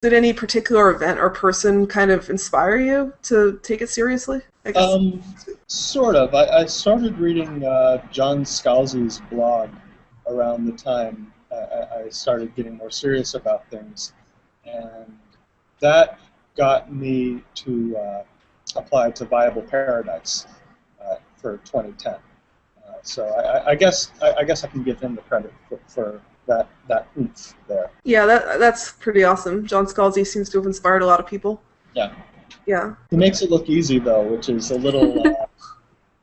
Did any particular event or person kind of inspire you to take it seriously? I guess. Sort of. I started reading John Scalzi's blog around the time I started getting more serious about things, and that got me to apply to Viable Paradise for 2010. So I guess I can give him the credit for that oomph there. Yeah, that's pretty awesome. John Scalzi seems to have inspired a lot of people. Yeah. Yeah. He makes it look easy though, which is a little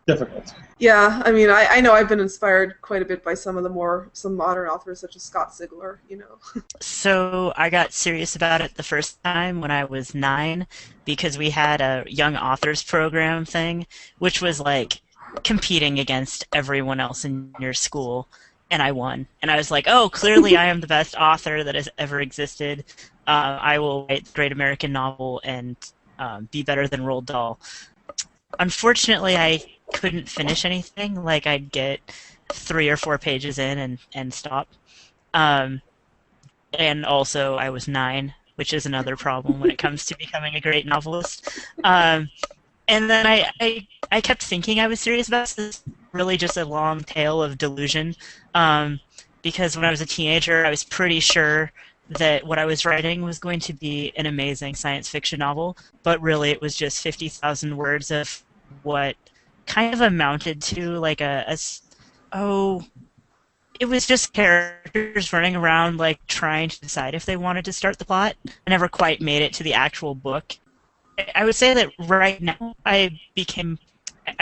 difficult. Yeah, I mean, I know I've been inspired quite a bit by some modern authors such as Scott Sigler, you know. So I got serious about it the first time when I was 9 because we had a young authors program thing, which was like competing against everyone else in your school, and I won. And I was like, oh, clearly I am the best author that has ever existed. I will write the great American novel and be better than Roald Dahl. Unfortunately, I couldn't finish anything. Like, I'd get 3 or 4 pages in and stop. And also, I was 9, which is another problem when it comes to becoming a great novelist. And then I kept thinking I was serious about this. Really just a long tale of delusion. Because when I was a teenager, I was pretty sure that what I was writing was going to be an amazing science fiction novel, but really it was just 50,000 words of what kind of amounted to like it was just characters running around like trying to decide if they wanted to start the plot. I never quite made it to the actual book. I would say that right now I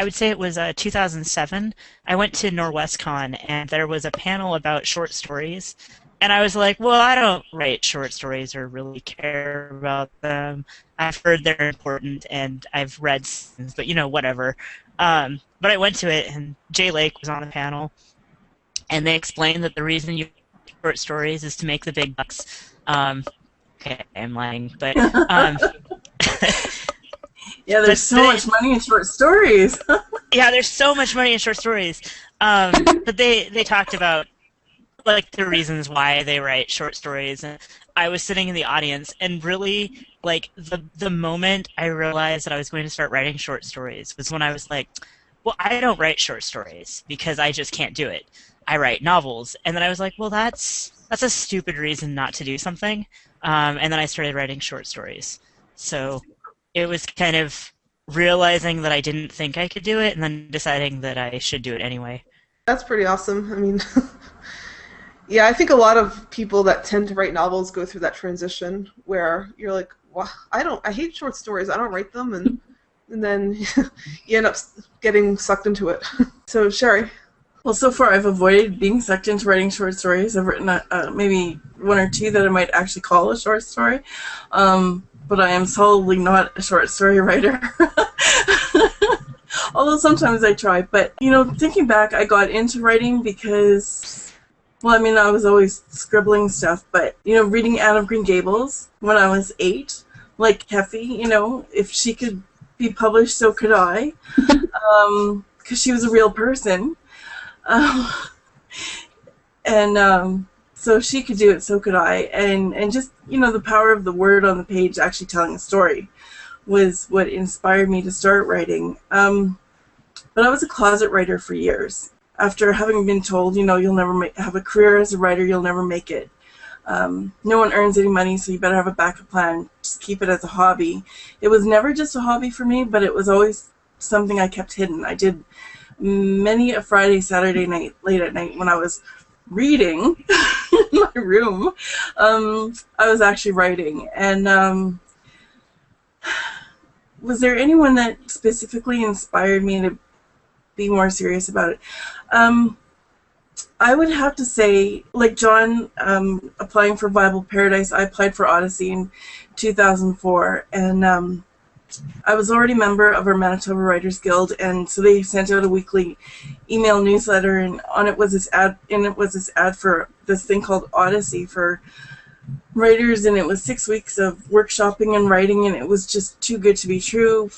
would say it was 2007. I went to Norwestcon and there was a panel about short stories. And I was like, well, I don't write short stories or really care about them. I've heard they're important and I've read some, but whatever. But I went to it and Jay Lake was on the panel and they explained that the reason you write short stories is to make the big bucks. Okay, I'm lying, but yeah, there's so much money in short stories. Yeah, there's so much money in short stories. But they talked about like the reasons why they write short stories, and I was sitting in the audience, and really, like the moment I realized that I was going to start writing short stories was when I was like, well, I don't write short stories because I just can't do it. I write novels, and then I was like, well, that's a stupid reason not to do something, and then I started writing short stories. So it was kind of realizing that I didn't think I could do it, and then deciding that I should do it anyway. That's pretty awesome. I mean, yeah, I think a lot of people that tend to write novels go through that transition where you're like, well, I hate short stories, I don't write them, and then you end up getting sucked into it. So, Sherry. Well, so far I've avoided being sucked into writing short stories. I've written maybe 1 or 2 that I might actually call a short story, but I am solidly not a short story writer. Although sometimes I try. But, thinking back, I got into writing because, well, I mean, I was always scribbling stuff, but, reading Anne of Green Gables when I was 8, like Keffy, if she could be published, so could I, because she was a real person. So if she could do it, so could I. And just, the power of the word on the page actually telling a story was what inspired me to start writing. But I was a closet writer for years. After having been told, you'll never have a career as a writer, you'll never make it. No one earns any money, so you better have a backup plan. Just keep it as a hobby. It was never just a hobby for me, but it was always something I kept hidden. I did many a Friday, Saturday night, late at night, when I was reading in my room, I was actually writing. And was there anyone that specifically inspired me to be more serious about it? I would have to say, like John, applying for Viable Paradise, I applied for Odyssey in 2004, and I was already a member of our Manitoba Writers Guild, and so they sent out a weekly email newsletter, and on it was this ad for this thing called Odyssey for writers, and it was 6 weeks of workshopping and writing, and it was just too good to be true.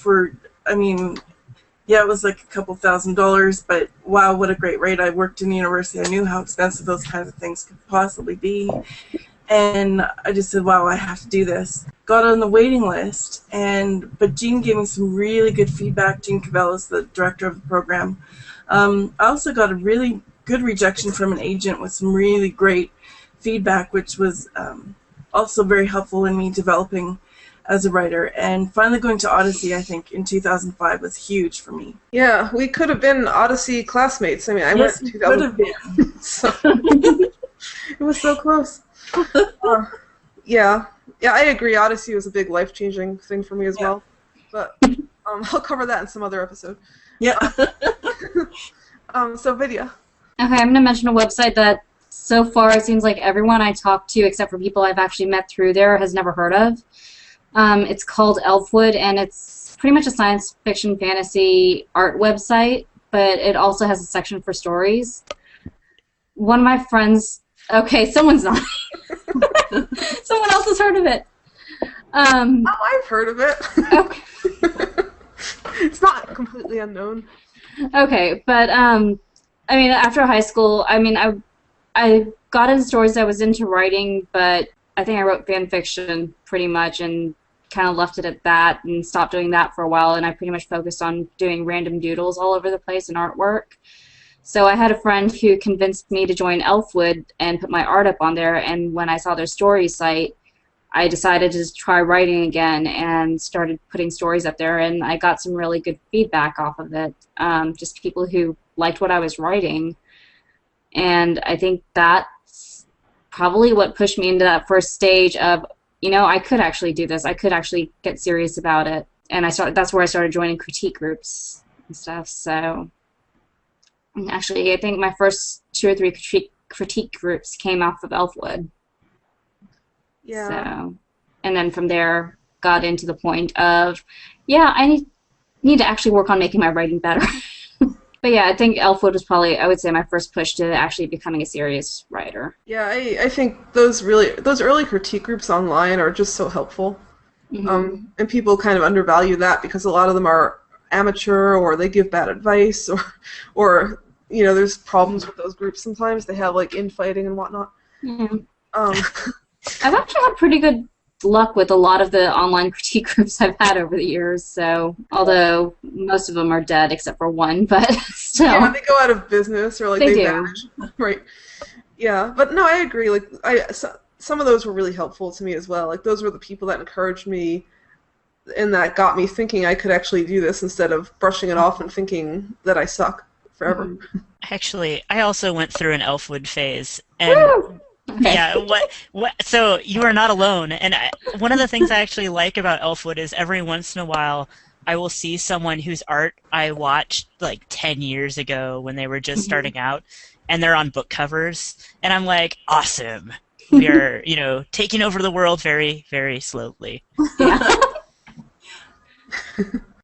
Yeah, it was like a couple $1,000s, but wow, what a great rate. I worked in the university. I knew how expensive those kinds of things could possibly be. And I just said, wow, I have to do this. Got on the waiting list, but Jean gave me some really good feedback. Jean Cabela's the director of the program. I also got a really good rejection from an agent with some really great feedback, which was also very helpful in me developing as a writer. And finally going to Odyssey, I think, in 2005 was huge for me. Yeah, we could have been Odyssey classmates. I mean, I went in 2000. Could have been. So, it was so close. Yeah, I agree. Odyssey was a big life-changing thing for me as well. But I'll cover that in some other episode. Yeah. So Vidya. Okay, I'm going to mention a website that so far it seems like everyone I talk to, except for people I've actually met through there, has never heard of. It's called Elfwood, and it's pretty much a science fiction fantasy art website, but it also has a section for stories. One of my friends... Okay, someone's not. Someone else has heard of it. I've heard of it. Okay. It's not completely unknown. Okay, but I mean, after high school, I mean, I got into stories. I was into writing, but I think I wrote fan fiction pretty much, and kind of left it at that, and stopped doing that for a while. And I pretty much focused on doing random doodles all over the place and artwork. So I had a friend who convinced me to join Elfwood and put my art up on there, and when I saw their story site, I decided to just try writing again and started putting stories up there, and I got some really good feedback off of it, just people who liked what I was writing. And I think that's probably what pushed me into that first stage of, you know, I could actually do this. I could actually get serious about it. And that's where I started joining critique groups and stuff, so... Actually, I think my first 2 or 3 critique groups came off of Elfwood. Yeah. So, and then from there, got into the point of, yeah, I need to actually work on making my writing better. But yeah, I think Elfwood was probably, I would say, my first push to actually becoming a serious writer. Yeah, I think those early critique groups online are just so helpful. Mm-hmm. And people kind of undervalue that because a lot of them are amateur, or they give bad advice, or you know, there's problems with those groups sometimes. They have like infighting and whatnot. Mm-hmm. I've actually had pretty good luck with a lot of the online critique groups I've had over the years. So, although most of them are dead except for one, but still. Yeah, they go out of business, or like they do. vanish. Right. Yeah, but no, I agree. Like, some of those were really helpful to me as well. Like, those were the people that encouraged me, and that got me thinking I could actually do this instead of brushing it off and thinking that I suck forever. Actually, I also went through an Elfwood phase, and Okay. yeah, what? So you are not alone. And one of the things I actually like about Elfwood is every once in a while I will see someone whose art I watched like 10 years ago when they were just starting out, and they're on book covers, and I'm like, awesome. We are, you know, taking over the world very, very slowly. Yeah.